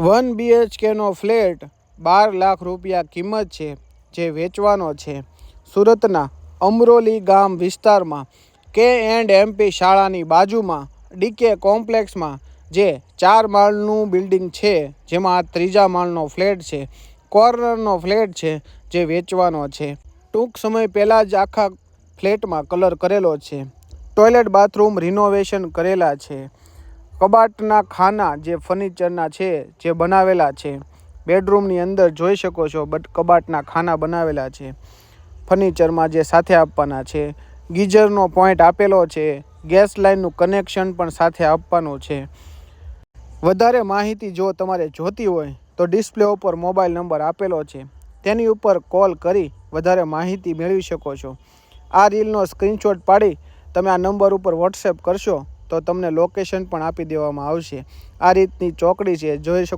1 BHKનો flat 12 lakh રૂપિયા કિંમત છે, જે વેચવાનો છે. સુરતના અમરોલી ગામ વિસ્તારમાં K&MP શાળાની બાજુમાં ડીકે કોમ્પ્લેક્સમાં જે 4 માળનું બિલ્ડિંગ છે, જેમાં 3જા માળનો ફ્લેટ છે. કોર્નરનો ફ્લેટ છે, જે વેચવાનો છે. ટૂંક સમય પહેલાં જ આખા ફ્લેટમાં કલર કરેલો છે. ટોયલેટ બાથરૂમ રિનોવેશન કરેલા છે. કબાટના ખાના જે ફર્નિચરના છે, જે બનાવેલા છે. બેડરૂમની અંદર જોઈ શકો છો, કબાટના ખાના બનાવેલા છે. ફર્નિચરમાં જે સાથે આપવાના છે. ગીઝરનો પોઈન્ટ આપેલો છે. ગેસ લાઇનનું કનેક્શન પણ સાથે આપવાનું છે. વધારે માહિતી જો તમારે જોતી હોય તો ડિસ્પ્લે ઉપર મોબાઈલ નંબર આપેલો છે, તેની ઉપર કોલ કરી વધારે માહિતી મેળવી શકો છો. આ રીલનો સ્ક્રીનશોટ પાડી તમે આ નંબર ઉપર વોટ્સએપ કરશો તો તમને લોકેશન પણ આપી દેવામાં આવશે. આ રીતની ચોકડી છે, જોઈ શકો